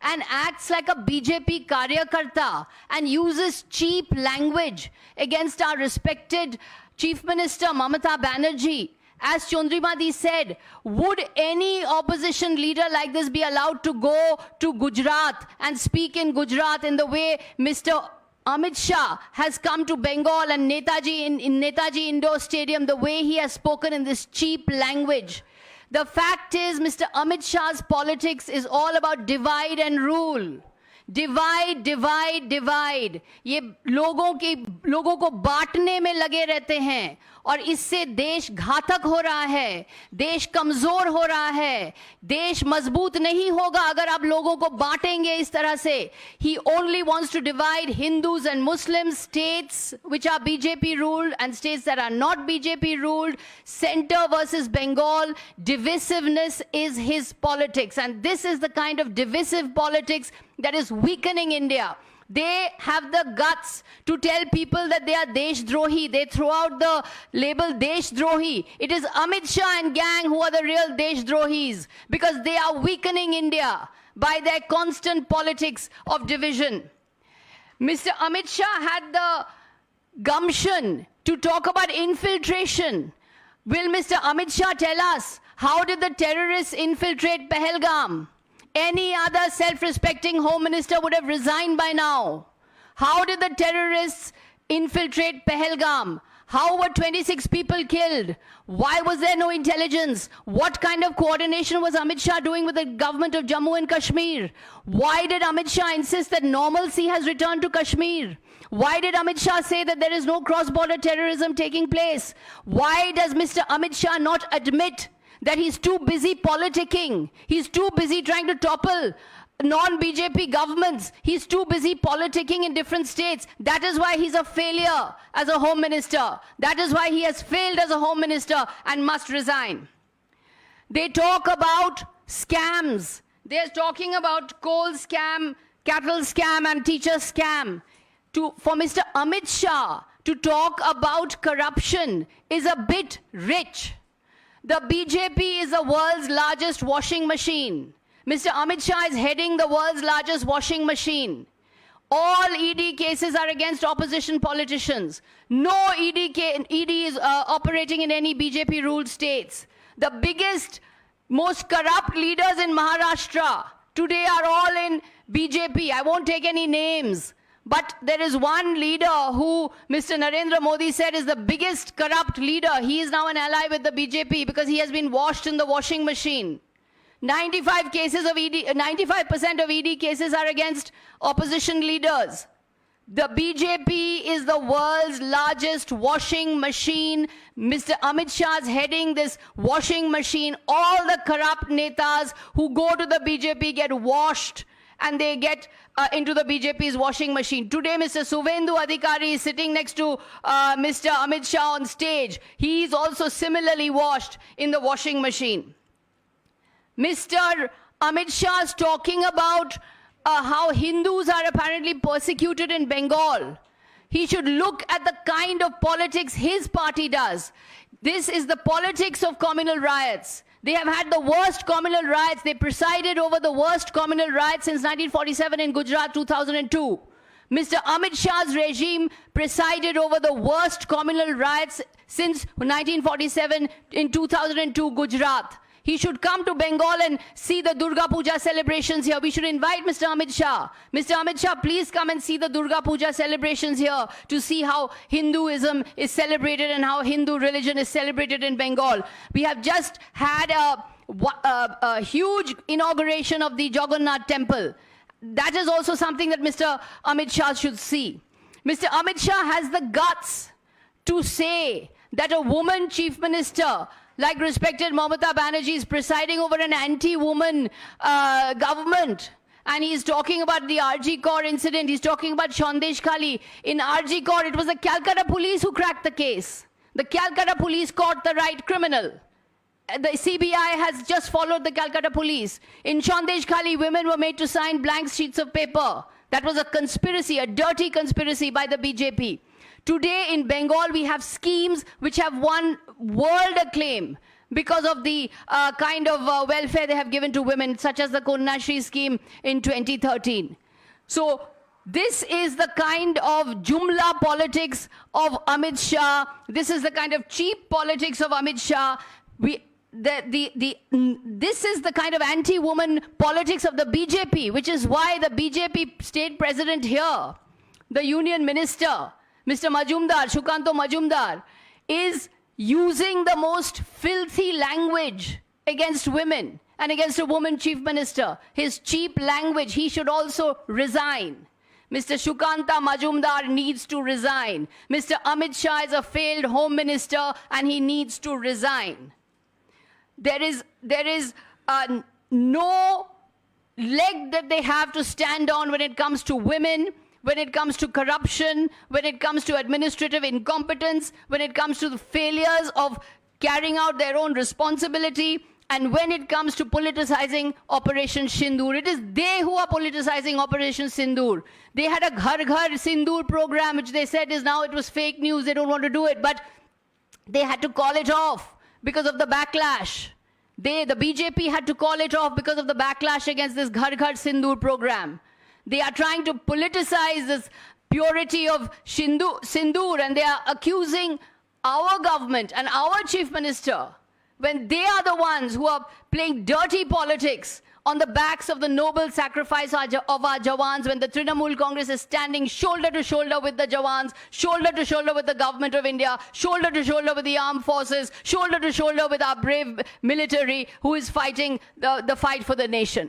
and acts like a BJP karyakarta and uses cheap language against our respected Chief Minister Mamata Banerjee. As Chandrimati said, would any opposition leader like this be allowed to go to Gujarat and speak in Gujarat in the way Mr. Amit Shah has come to Bengal and Netaji in Netaji Indoor Stadium, the way he has spoken in this cheap language? The fact is, Mr. Amit Shah's politics is all about divide and rule. Divide, divide, divide. ये लोगों को बांटने में लगे रहते हैं, और इससे देश घातक हो रहा है, देश कमजोर हो रहा है, देश मजबूत नहीं होगा अगर आप लोगों को बांटेंगे इस तरह से. He only wants to divide Hindus and Muslims, states which are BJP ruled and states that are not BJP ruled, center versus Bengal. Divisiveness is his politics, and this is the kind of divisive politics that is weakening India. They have the guts to tell people that they are Deshdrohi. They throw out the label Deshdrohi. It is Amit Shah and gang who are the real Deshdrohis because they are weakening India by their constant politics of division. Mr. Amit Shah had the gumption to talk about infiltration. Will Mr. Amit Shah tell us how did the terrorists infiltrate Pahalgam? Any other self-respecting home minister would have resigned by now. How did the terrorists infiltrate Pahalgam? How were 26 people killed? Why was there no intelligence? What kind of coordination was Amit Shah doing with the government of Jammu and Kashmir? Why did Amit Shah insist that normalcy has returned to Kashmir? Why did Amit Shah say that there is no cross-border terrorism taking place? Why does Mr. Amit Shah not admit that he's too busy politicking? He's too busy trying to topple non-BJP governments. He's too busy politicking in different states. That is why he's a failure as a home minister. That is why he has failed as a home minister and must resign. They talk about scams. They're talking about coal scam, cattle scam, and teacher scam. For Mr. Amit Shah to talk about corruption is a bit rich. The BJP is the world's largest washing machine. Mr. Amit Shah is heading the world's largest washing machine. All ED cases are against opposition politicians. No ED is operating in any BJP-ruled states. The biggest, most corrupt leaders in Maharashtra today are all in BJP. I won't take any names. But there is one leader who Mr. Narendra Modi said is the biggest corrupt leader. He is now an ally with the BJP because he has been washed in the washing machine. 95% of ED cases are against opposition leaders. The BJP is the world's largest washing machine. Mr. Amit Shah is heading this washing machine. All the corrupt netas who go to the BJP get washed and they get into the BJP's washing machine. Today, Mr. Suvendu Adhikari is sitting next to Mr. Amit Shah on stage. He is also similarly washed in the washing machine. Mr. Amit Shah is talking about how Hindus are apparently persecuted in Bengal. He should look at the kind of politics his party does. This is the politics of communal riots. They have had the worst communal riots. They presided over the worst communal riots since 1947 in Gujarat 2002. Mr. Amit Shah's regime presided over the worst communal riots since 1947 in 2002 Gujarat. He should come to Bengal and see the Durga Puja celebrations here. We should invite Mr. Amit Shah. Mr. Amit Shah, please come and see the Durga Puja celebrations here to see how Hinduism is celebrated and how Hindu religion is celebrated in Bengal. We have just had a huge inauguration of the Jagannath temple. That is also something that Mr. Amit Shah should see. Mr. Amit Shah has the guts to say that a woman chief minister like respected Mamata Banerjee is presiding over an anti-woman government. And he's talking about the RG Kaur incident. He's talking about Sandesh Khali. In RG Kaur, it was the Calcutta police who cracked the case. The Calcutta police caught the right criminal. The CBI has just followed the Calcutta police. In Sandesh Khali, women were made to sign blank sheets of paper. That was a conspiracy, a dirty conspiracy by the BJP. Today in Bengal, we have schemes which have won world acclaim because of the kind of welfare they have given to women, such as the Konyashri scheme in 2013. So this is the kind of Jumla politics of Amit Shah. This is the kind of cheap politics of Amit Shah. This is the kind of anti-woman politics of the BJP, which is why the BJP state president here, the union minister, Mr. Majumdar, Shukanto Majumdar, is using the most filthy language against women and against a woman chief minister. His cheap language, he should also resign. Mr. Shukanta Majumdar needs to resign. Mr. Amit Shah is a failed home minister and he needs to resign. There is no leg that they have to stand on when it comes to women, when it comes to corruption, when it comes to administrative incompetence, when it comes to the failures of carrying out their own responsibility, And when it comes to politicizing Operation Sindoor, it is they who are politicizing Operation Sindoor. They had a Ghar Ghar Sindoor program, which they said is now it was fake news, they don't want to do it. But they had to call it off because of the backlash. The BJP had to call it off because of the backlash against this Ghar Ghar Sindoor program. They are trying to politicize this purity of Sindoor, and they are accusing our government and our chief minister when they are the ones who are playing dirty politics on the backs of the noble sacrifice of our Jawans, when the Trinamool Congress is standing shoulder to shoulder with the Jawans, shoulder to shoulder with the government of India, shoulder to shoulder with the armed forces, shoulder to shoulder with our brave military who is fighting the fight for the nation.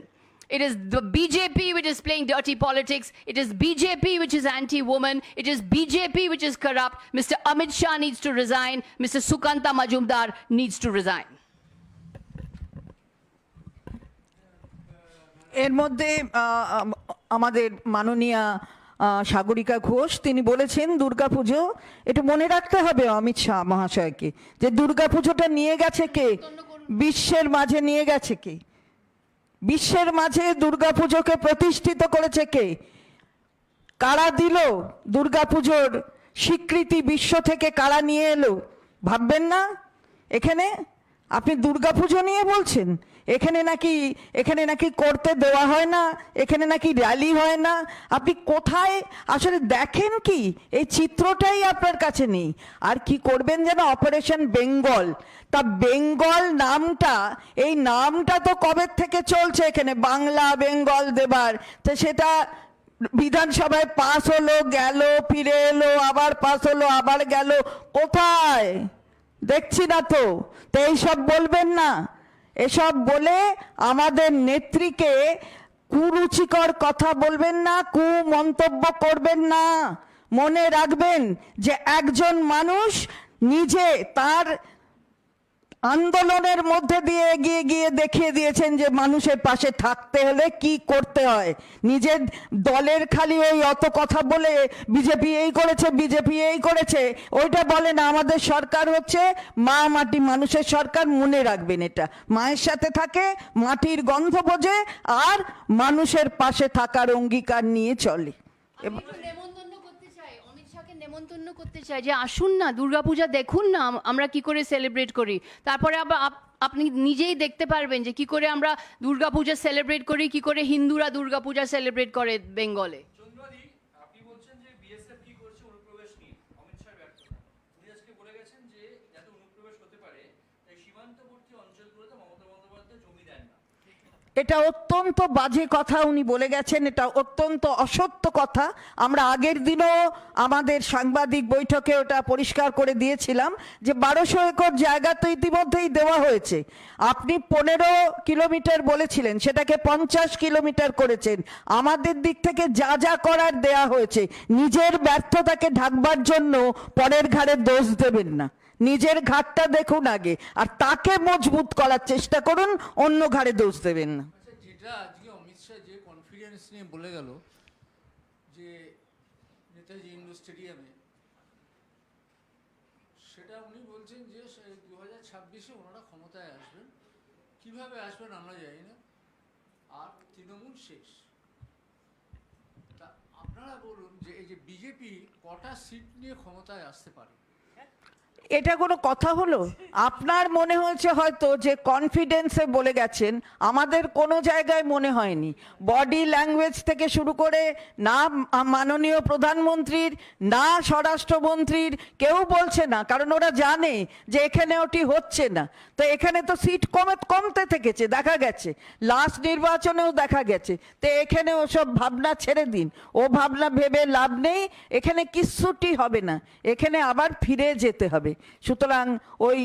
It is the BJP which is playing dirty politics. It is BJP which is anti-woman. It is BJP which is corrupt. Mr. Amit Shah needs to resign. Mr. Sukanta Majumdar needs to resign. এর মধ্যে আমাদের মাননীয়া সাগরিকা ঘোষ তিনি বলেছেন দুর্গাপুজো এটা মনে রাখতে হবে অমিত শাহ মহাশয়কে যে দুর্গাপুজোটা নিয়ে গেছে কে, বিশ্বের মাঝে নিয়ে গেছে কে, বিশ্বের মাঝে দুর্গাপুজোকে প্রতিষ্ঠিত করেছে কে, কারা দিল দুর্গাপুজোর স্বীকৃতি, বিশ্ব থেকে কারা নিয়ে এলো ভাববেন না? এখানে আপনি দুর্গাপুজো নিয়ে বলছেন এখানে নাকি করতে দেওয়া হয় না, এখানে নাকি র্যালি হয় না। আপনি কোথায় আসলে দেখেন কি? এই চিত্রটাই আপনার কাছে নেই। আর কি করবেন যেন অপারেশন বেঙ্গল, তা বেঙ্গল নামটা, এই নামটা তো কবে থেকে চলছে এখানে বাংলা বেঙ্গল দেবার, তো সেটা বিধানসভায় পাস হলো, গেল, ফিরে এলো, আবার পাস হলো, আবার গেল, কোথায় দেখছি না তো। তো এইসব বলবেন না, এসব বলে আমাদের নেত্রীকে কুরুচিকর কথা বলবেন না, কুমন্তব্য করবেন না। মনে রাখবেন যে একজন মানুষ নিজে তার আন্দোলনের মধ্যে দিয়ে এগিয়ে গিয়ে দেখিয়ে দিয়েছেন যে মানুষের পাশে থাকতে হলে কি করতে হয়। নিজের দলের খালি ওই অত কথা বলে বিজেপি এই করেছে, বিজেপি এই করেছে, ওইটা বলে না। আমাদের সরকার হচ্ছে মা মাটি মানুষের সরকার, মনে রাখবেন এটা। মায়ের সাথে থাকে, মাটির গন্ধ বোঝে, আর মানুষের পাশে থাকার অঙ্গীকার নিয়ে চলে। নেমন্তন্ন করতে চাই যে আসুন না দুর্গাপূজা দেখুন না আমরা কি করে সেলিব্রেট করি, তারপরে আবার আপনি নিজেই দেখতে পারবেন যে কি করে আমরা দুর্গাপূজা সেলিব্রেট করি, কি করে হিন্দুরা দুর্গাপূজা সেলিব্রেট করে বেঙ্গলে। আপনি বলছেন যে বিএসএফ কি করছে অনুপ্রবেশ নিয়ে, অমিত শাহ ব্যর্থতা। উনি আজকে বলে গেছেন যে যাতে অনুপ্রবেশ হতে পারে তাই সীমান্তবর্তী অঞ্চলগুলোতে মমতা বন্দ্যোপাধ্যায় জমি দেন না। এটা অত্যন্ত বাজে কথা উনি বলে গেছেন, এটা অত্যন্ত অসত্য কথা। আমরা আগের দিনও আমাদের সাংবাদিক বৈঠকে ওটা পরিষ্কার করে দিয়েছিলাম যে 1200 একর জায়গা তো ইতিমধ্যেই দেওয়া হয়েছে। আপনি 15 কিলোমিটার বলেছিলেন, সেটাকে 50 কিলোমিটার করেছেন। আমাদের দিক থেকে যা যা করার দেয়া হয়েছে। নিজের ব্যর্থতাকে ঢাকবার জন্য পরের ঘাড়ে দোষ দেবেন না, নিজের ঘাটটা দেখুন আগে, আর তাকে মজবুত করার চেষ্টা করুন, অন্য ঘাড়ে দোষ দেবেন না। যেটা আজকে অমিত শাহ যে কনফিডেন্স নিয়ে বলে গেল যে নেতাজি ইন্ডোর স্টেডিয়ামে, সেটা উনি বলছেন যে 2026-এ ওনারা ক্ষমতায় আসবেন। কিভাবে আসবেন আমরা জানি না, আর তৃণমূল শেষ। তা আপনারা বলুন যে এই যে বিজেপি কটা সিট নিয়ে ক্ষমতায় আসতে পারে? এটা কোনো কথা হলো? আপনার মনে হয়েছে হয়তো যে কনফিডেন্সে বলে গেছেন, আমাদের কোনো জায়গায় মনে হয়নি। বডি ল্যাঙ্গুয়েজ থেকে শুরু করে না মাননীয় প্রধানমন্ত্রীর না স্বরাষ্ট্রমন্ত্রীর কেউ বলছে না, কারণ ওরা জানে যে এখানে ওটি হচ্ছে না। তো এখানে তো সিট কমতে থেকেছে, দেখা গেছে লাস্ট নির্বাচনেও দেখা গেছে। তো এখানে ওসব ভাবনা ছেড়ে দিন, ও ভাবনা ভেবে লাভ নেই, এখানে কিচ্ছুটি হবে না, এখানে আবার ফিরে যেতে হবে। সুতরাং ওই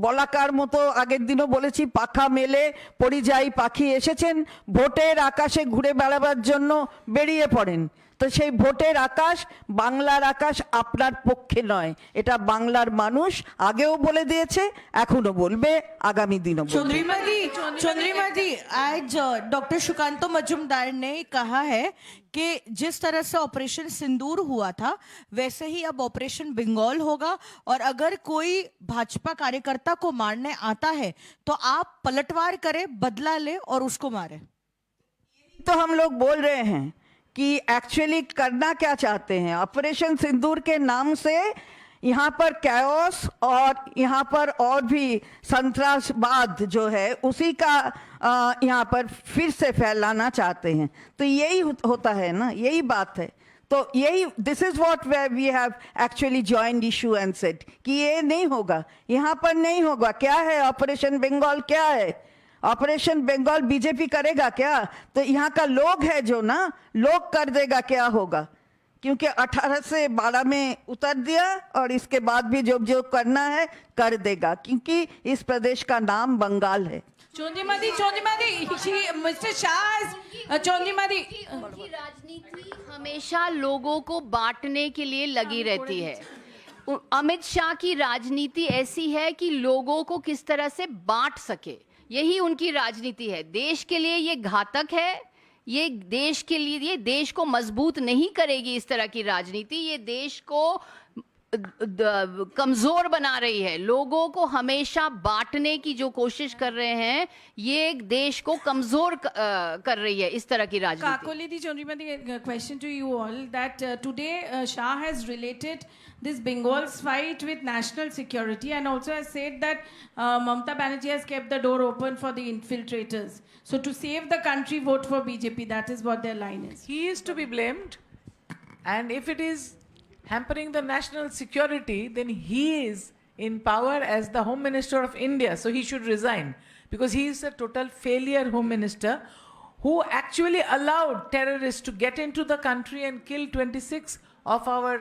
বলাকার মতো আগের দিনও বলেছি, পাখা মেলে পরিযায়ী পাখি এসেছেন, ভোটের আকাশে ঘুরে বেড়াবার জন্য বেরিয়ে পড়েন। তো সেই ভোটের আকাশ বাংলার আকাশ আপনার পক্ষে নয়, এটা বাংলার মানুষ আগেও বলে দিয়েছে, এখনো বলবে, আগামী দিনও বলবে। चंद्रिमा दी आज डॉक्टर सुकांतो मजूमदार ने कहा है कि जिस तरह से ऑपरेशन सिंदूर हुआ था वैसे ही अब ऑपरेशन बंगाल होगा, और अगर कोई भाजपा कार्यकर्ता को मारने आता है तो आप पलटवार करें, बदला ले और उसको मारे। तो हम लोग बोल रहे हैं कि एक्चुअली करना क्या चाहते हैं। ऑपरेशन सिंदूर के नाम से यहाँ पर कैओस और यहाँ पर और भी संतरासवाद जो है उसी का यहाँ पर फिर से फैलाना चाहते हैं। तो यही होता है ना, यही बात है। तो यही this is what we have actually joined issue and said कि ये नहीं होगा, यहाँ पर नहीं होगा। क्या है ऑपरेशन बंगाल, क्या है ऑपरेशन बंगाल? बीजेपी करेगा क्या? तो यहाँ का लोग है जो ना, लोग कर देगा, क्या होगा? क्योंकि 18 से 12 में उतर दिया और इसके बाद भी जो जो करना है कर देगा, क्योंकि इस प्रदेश का नाम बंगाल है। चंद्रिमा दी, मिस्टर शाह, चंद्रिमा दी, उनकी राजनीति हमेशा लोगों को बांटने के लिए लगी रहती है। अमित शाह की राजनीति ऐसी है कि लोगों को किस तरह से बांट सके, यही उनकी राजनीति है। देश के लिए ये घातक है, ये देश के लिए, ये देश को मजबूत नहीं करेगी इस तरह की राजनीति, ये देश को कमजोर बना रही है। लोगों को हमेशा बांटने की जो कोशिश कर रहे हैं, ये देश को कमजोर कर रही है इस तरह की राजनीति। Kakoli di Chondrimati, question to you all that today Shah has related this Bengal's fight with national security and also has said that Mamata Banerjee has kept the door open for the infiltrators. So to save the country, vote for BJP. That is what their line is. He is to be blamed, and if it is hampering the national security, then he is in power as the Home Minister of India, so he should resign, because he is a total failure Home Minister who actually allowed terrorists to get into the country and kill 26 of our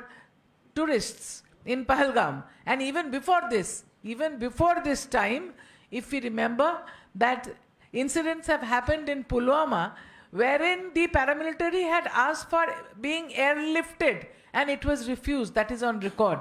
tourists in Pahalgam. And even before this time, if we remember that incidents have happened in Pulwama wherein the paramilitary had asked for being airlifted and it was refused. That is on record.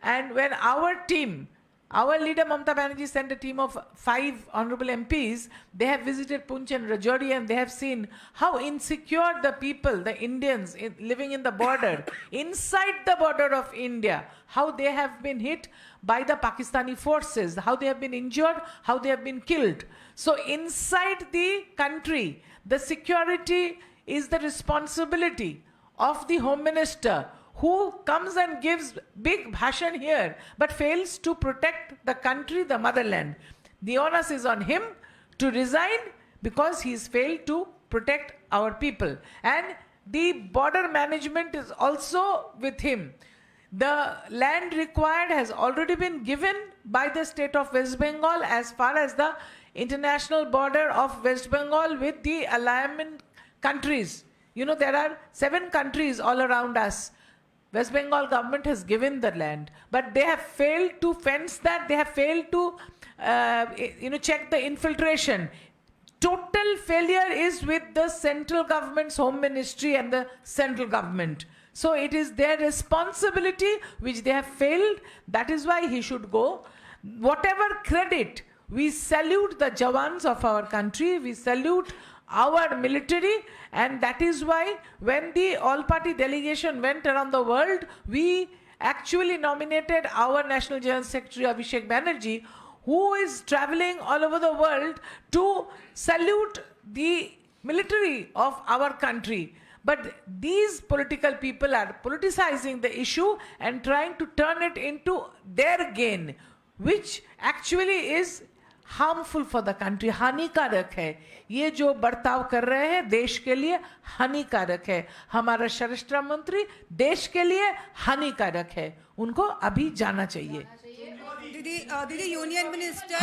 And when our team, our leader Mamata Banerjee sent a team of 5 honorable MPs, they have visited Poonch and Rajouri and they have seen how insecure the people, the Indians living in the border, inside the border of India, how they have been hit by the Pakistani forces, how they have been injured, how they have been killed. So inside the country, the security is the responsibility of the Home Minister, who comes and gives big bhashan here but fails to protect the country, the motherland. The onus is on him to resign because he's failed to protect our people. And the border management is also with him. The land required has already been given by the state of West Bengal as far as the international border of West Bengal with the alignment countries. You know, there are 7 countries all around us. West Bengal government has given the land, but they have failed to fence that. They have failed to, check the infiltration. Total failure is with the central government's home ministry and the central government. So it is their responsibility which they have failed. That is why he should go. Whatever credit, we salute the Jawans of our country. We salute our military, and that is why when the all-party delegation went around the world, we actually nominated our National General Secretary Abhishek Banerjee, who is traveling all over the world to salute the military of our country. But these political people are politicizing the issue and trying to turn it into their gain, which actually is harmful for the country, हानिकारक है। ये जो बर्ताव कर रहे हैं देश के लिए हानिकारक है। हमारा शरष्ट्रा मंत्री देश के लिए हानिकारक है, उनको अभी जाना चाहिए। दीदी यूनियन मिनिस्टर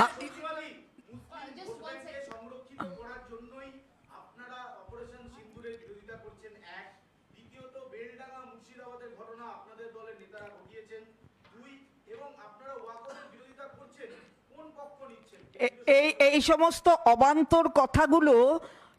এই সমস্ত অবান্তর কথাগুলো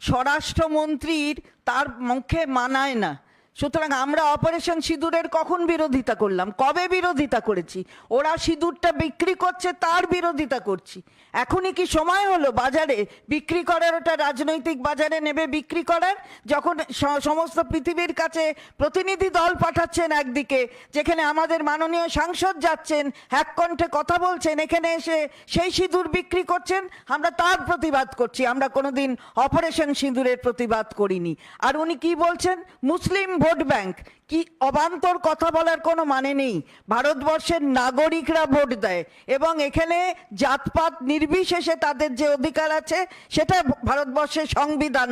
স্বরাষ্ট্রমন্ত্রীর তার মুখে মানায় না। সুতরাং আমরা অপারেশন সিঁদুরের কখন বিরোধিতা করলাম, কবে বিরোধিতা করেছি? ওরা সিঁদুরটা বিক্রি করছে তার বিরোধিতা করছি। এখনই কি সময় হলো বাজারে বিক্রি করার, ওটা রাজনৈতিক বাজারে নেবে বিক্রি করার? যখন সমস্ত পৃথিবীর কাছে প্রতিনিধি দল পাঠাচ্ছেন একদিকে, যেখানে আমাদের মাননীয় সাংসদ যাচ্ছেন, এক কণ্ঠে কথা বলছেন, এখানে এসে সেই সিঁদুর বিক্রি করছেন, আমরা তার প্রতিবাদ করছি। আমরা কোনোদিন অপারেশন সিঁদুরের প্রতিবাদ করিনি। আর উনি কি বলছেন, মুসলিম ভোট ব্যাংক, কি অবান্তর কথা বলার কোনো মানে নেই। ভারতবর্ষের নাগরিকরা ভোট দেয় এবং এখানে জাতপাত নির্বিশেষে তাদের যে অধিকার আছে সেটা ভারতবর্ষের সংবিধান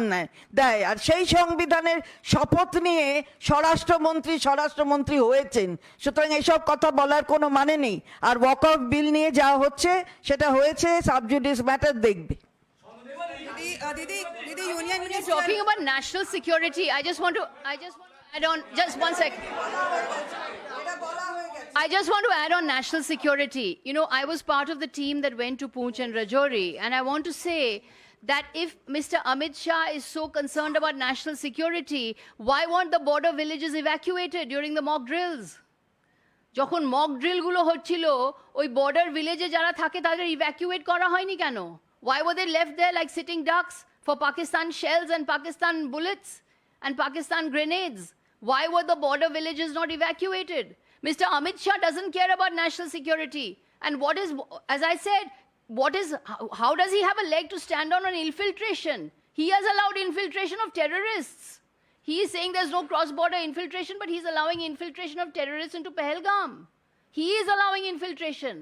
দেয়। আর সেই সংবিধানের শপথ নিয়ে স্বরাষ্ট্রমন্ত্রী হয়েছেন। সুতরাং এসব কথা বলার কোনো মানে নেই। আর ওয়াকফ বিল নিয়ে যা হচ্ছে সেটা হয়েছে সাবজুডিস ম্যাটার দেখবে। Didi, Union Minister. Talking about national security, I just want to add on, just one second. I just want to add on national security. You know, I was part of the team that went to Poonch and Rajouri, and I want to say that if Mr. Amit Shah is so concerned about national security, why weren't the border villages evacuated during the mock drills? যখন mock ড্রিলগুলো হচ্ছিল, ওই border ভিলেজে যারা থাকে তাদের evacuate করা হয়নি কেন? Why were they left there like sitting ducks for Pakistan shells and Pakistan bullets and Pakistan grenades? Why were the border villages not evacuated? Mr. Amit Shah doesn't care about national security. And what is, as I said, how does he have a leg to stand on infiltration? He has allowed infiltration of terrorists. He is saying there's no cross-border infiltration, but he's allowing infiltration of terrorists into Pahalgam. He is allowing infiltration.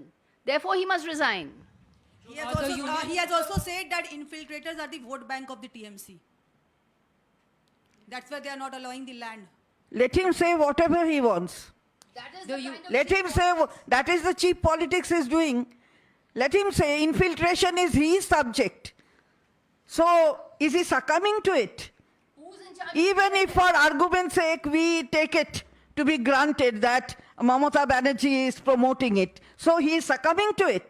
Therefore, he must resign. He has also said that infiltrators are the vote bank of the TMC. That's why they are not allowing the land. Let him say whatever he wants. That is the kind of Let him say that is the cheap politics he's doing. Let him say infiltration is his subject. So is he succumbing to it? who's in charge. Even if for argument's sake we take it to be granted that Mamata Banerjee is promoting it, so he is succumbing to it.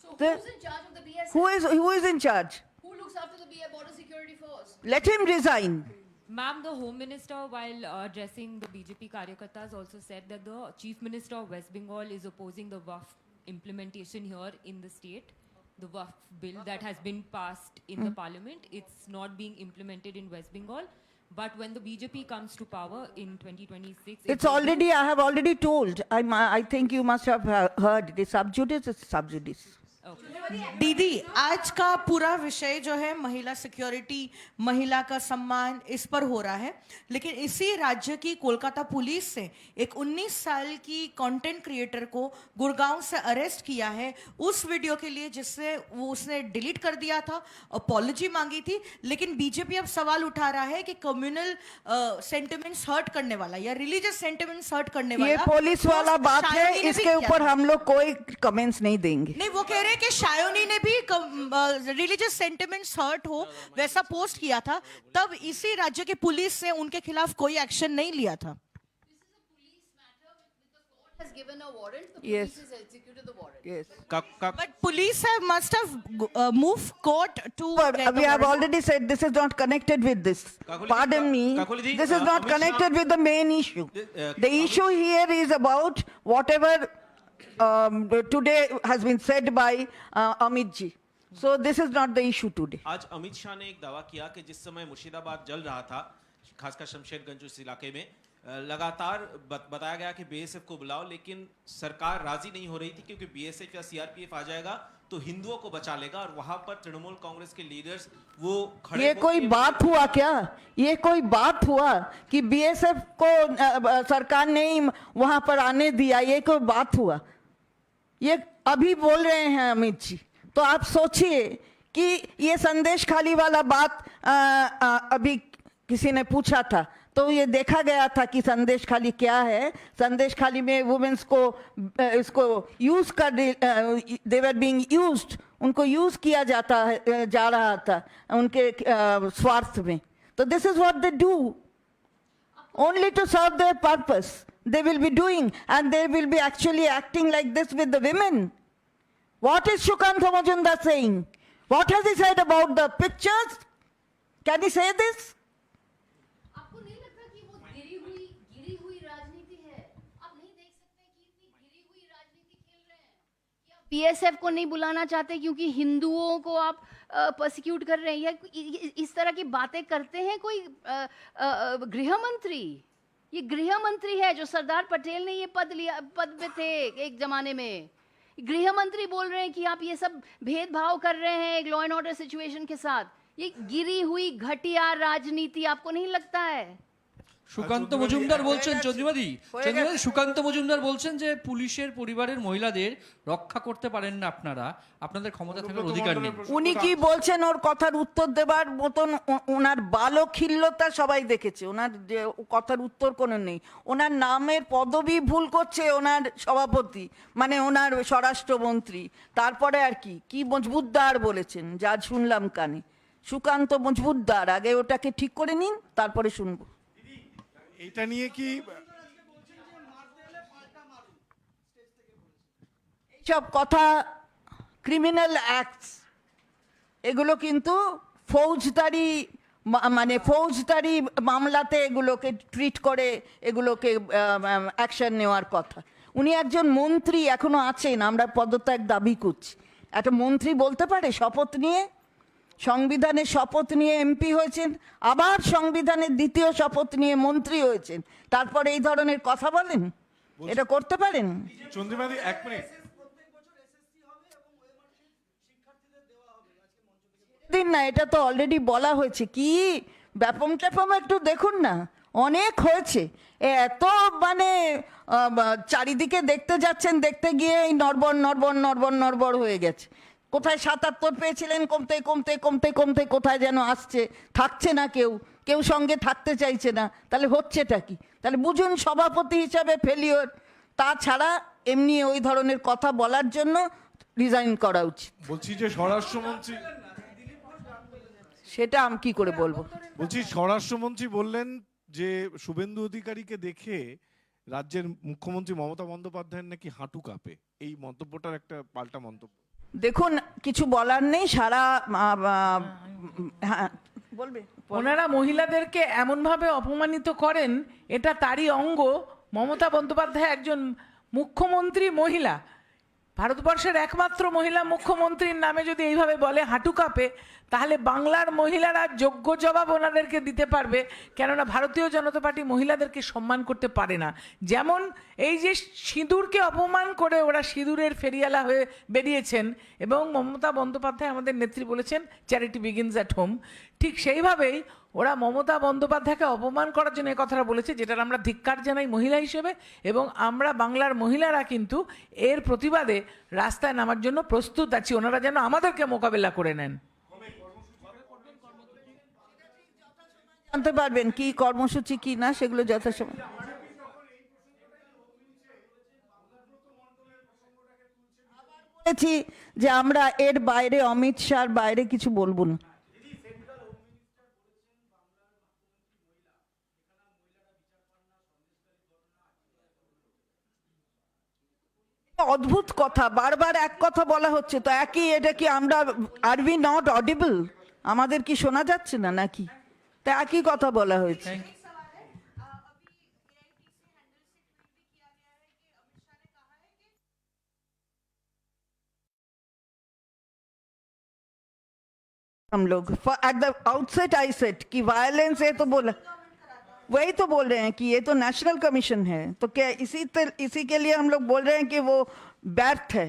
So the- who's in charge of the BSF? Who is in charge? Who looks after the border security force? Let him resign. Ma'am, the Home Minister, while addressing the BJP Karyakartas, also said that the Chief Minister of West Bengal is opposing the WAF implementation here in the state. The WAF bill that has been passed in the parliament, it's not being implemented in West Bengal. But when the BJP comes to power in 2026, It's already, I have already told. I think you must have heard. The sub judice is sub judice. दीदी, आज का पूरा विषय जो है महिला security, महिला का सम्मान, इस पर हो रहा है। लेकिन इसी राज्य की कोलकाता पुलिस से एक 19 साल की कंटेंट क्रिएटर को गुड़गांव से अरेस्ट किया है उस वीडियो के लिए जिससे वो उसने डिलीट कर दिया था, अपॉलॉजी मांगी थी। लेकिन बीजेपी अब सवाल उठा रहा है कि कम्युनल सेंटिमेंट्स हर्ट करने वाला या रिलीजियस सेंटिमेंट्स हर्ट करने वाला ये पुलिस वाला बात है, शायोनी ने भी इसके किया ऊपर था। हम लोग कोई कमेंट्स नहीं देंगे। नहीं, वो कह रहे हैं कि शायोनी ने भी रिलीजियस सेंटिमेंट्स हर्ट हो वैसा पोस्ट किया था, तब इसी राज्य की पुलिस ने उनके खिलाफ कोई एक्शन नहीं लिया था। Has given a warrant, the Yes. police has executed the warrant. Yes. But police must have moved court to. But get the we have warrant. already said this is not connected with this. Kakuli ji, Pardon me. Kakuli ji, This is not Amit Shah- connected with the main issue. The Amit- issue here is about whatever today has been said by Amit ji. So this is not the issue today. आज अमित शाह ने एक दावा किया कि जिस समय मुर्शिदाबाद जल रहा था, खासकर शमशेरगंज उस इलाके में, लगातार बताया गया कि बीएसएफ को बुलाओ, लेकिन सरकार राजी नहीं हो रही थी क्योंकि बीएसएफ या सीआरपीएफ आ जाएगा तो हिंदुओं को बचा लेगा। और वहां पर तृणमूल कांग्रेस के लीडर्स वो खड़े ये होके कोई बात हुआ क्या? ये कोई बात हुआ कि बीएसएफ को सरकार ने ही वहां पर आने दिया? ये कोई बात हुआ? ये अभी बोल रहे हैं अमित जी। तो आप सोचिए कि ये संदेश खाली वाला बात अभी किसी ने पूछा था तो ये देखा गया था कि संदेश खाली क्या है। संदेश खाली में वुमेन्स को इसको यूज कर दे वर बीइंग यूज्ड, उनको यूज किया जा रहा था उनके स्वार्थ में। तो this is what they do only to serve their purpose. They will be doing, and they will be actually acting like this with the women. What is Shukanta Majumdar saying? What has he said about the pictures? Can he say this? आपको नहीं लगता कि वो PSF को नहीं बुलाना चाहते क्योंकि हिंदुओं को आप प्रोसिक्यूट कर रहे हैं, या इस तरह की बातें करते हैं कोई गृह मंत्री? ये गृह मंत्री है, जो सरदार पटेल ने ये पद पे थे एक जमाने में। गृह मंत्री बोल रहे हैं कि आप ये सब भेदभाव कर रहे हैं एक लॉ एंड ऑर्डर सिचुएशन के साथ। ये गिरी हुई घटिया राजनीति आपको नहीं लगता है? সুকান্ত মজুমদার বলছেন, চন্দ্রিমাদি সুকান্ত মজুমদার বলছেন যে পুলিশের পরিবারের মহিলাদের রক্ষা করতে পারেন না আপনারা, আপনাদের ক্ষমতা থাকার অধিকার নেই। উনি কি বলছেন ওর কথার উত্তর দেবার মতন ওনার বালখিল্যতা সবাই দেখেছে, ওনার যে কথার উত্তর কোনো নেই। ওনার নামের পদবি ভুল করছে ওনার সভাপতি, মানে ওনার স্বরাষ্ট্রমন্ত্রী। তারপরে আর কি কি মজবুতদার বলেছেন, যা শুনলাম কানে, সুকান্ত মজবুতদার। আগে ওটাকে ঠিক করে নিন, তারপরে শুনবো। এটা নিয়ে কি সব কথা ক্রিমিনাল অ্যাক্টস, এগুলো কিন্তু ফৌজদারি মানে ফৌজদারি মামলাতে এগুলোকে ট্রিট করে এগুলোকে অ্যাকশন নেওয়ার কথা। উনি একজন মন্ত্রী এখনো আছেন, আমরা পদত্যাগ দাবি করছি। একটা মন্ত্রী বলতে পারে শপথ নিয়ে, সংবিধানের শপথ নিয়ে এমপি হয়েছেন, আবার সংবিধানের দ্বিতীয় শপথ নিয়ে মন্ত্রী হয়েছেন, তারপরে এই ধরনের কথা বলেন? এটা করতে পারেন? চন্দ্রিমাদি এক মিনিট দিন না, এটা তো অলরেডি বলা হয়েছে। কি ব্যাপম ট্যাপম একটু দেখুন না, অনেক হয়েছে। এত মানে চারিদিকে দেখতে যাচ্ছেন, দেখতে গিয়ে এই নড়বড় নড়বড় নড়বড় নড়বড় হয়ে গেছে। কোথায় 77 পেয়েছিলেন, কমতে কমতে কমতে কমতে কোথায় যেন আসছে, থাকছে না কেউ, কেউ সঙ্গে থাকতে চাইছে না। তাহলে হচ্ছেটা কি? তাহলে বুঝুন সভাপতি হিসাবে ফেলিওর। তাছাড়া এমনি ওই ধরনের কথা বলার জন্য রিজাইন করা উচিত। বলছি যে স্বরাষ্ট্রমন্ত্রী, সেটা আমি কি করে বলবো? বলছি স্বরাষ্ট্রমন্ত্রী বললেন যে শুভেন্দু অধিকারীকে দেখে রাজ্যের মুখ্যমন্ত্রী মমতা বন্দ্যোপাধ্যায়ের নাকি হাঁটু কাঁপে। এই মন্তব্যটার একটা পাল্টা মন্তব্য। দেখুন, কিছু বলার নেই। সারা হ্যাঁ বলবে, ওনারা মহিলাদেরকে এমনভাবে অপমানিত করেন, এটা তারই অঙ্গ। মমতা বন্দ্যোপাধ্যায় একজন মুখ্যমন্ত্রী মহিলা, ভারতবর্ষের একমাত্র মহিলা মুখ্যমন্ত্রীর নামে যদি এইভাবে বলে হাঁটু কাঁপে, তাহলে বাংলার মহিলারা যোগ্য জবাব ওনাদেরকে দিতে পারবে। কেননা ভারতীয় জনতা পার্টি মহিলাদেরকে সম্মান করতে পারে না। যেমন এই যে সিঁদুরকে অপমান করে ওরা সিঁদুরের ফেরিয়ালা হয়ে বেরিয়েছেন, এবং মমতা বন্দ্যোপাধ্যায় আমাদের নেত্রী বলেছেন চ্যারিটি বিগিনস অ্যাট হোম, ঠিক সেইভাবেই ওরা মমতা বন্দ্যোপাধ্যায়কে অপমান করার জন্য এই কথাটা বলেছে, যেটার আমরা ধিক্কার জানাই মহিলা হিসেবে। এবং আমরা বাংলার মহিলারা কিন্তু এর প্রতিবাদে রাস্তায় নামার জন্য প্রস্তুত আছি। ওনারা যেন আমাদেরকে মোকাবেলা করে নেন। জানতে পারবেন কি কর্মসূচি কি না, সেগুলো যথাসময়। বলেছি যে আমরা এর বাইরে, অমিত শাহর বাইরে কিছু বলবো না। অদ্ভুত কথা, বারবার এক কথা বলা হচ্ছে তো একই। এটা কি আমরা, আর উই নট অডিবল? আমাদের কি শোনা যাচ্ছে না নাকি? তা একই কথা বলা হয়েছে। हम लोग at the outset I set कि वायलेंस है, तो बोला वही तो बोल रहे हैं कि ये तो नेशनल कमीशन है, तो क्या इसी के लिए हम लोग बोल रहे हैं कि वो व्यर्थ है।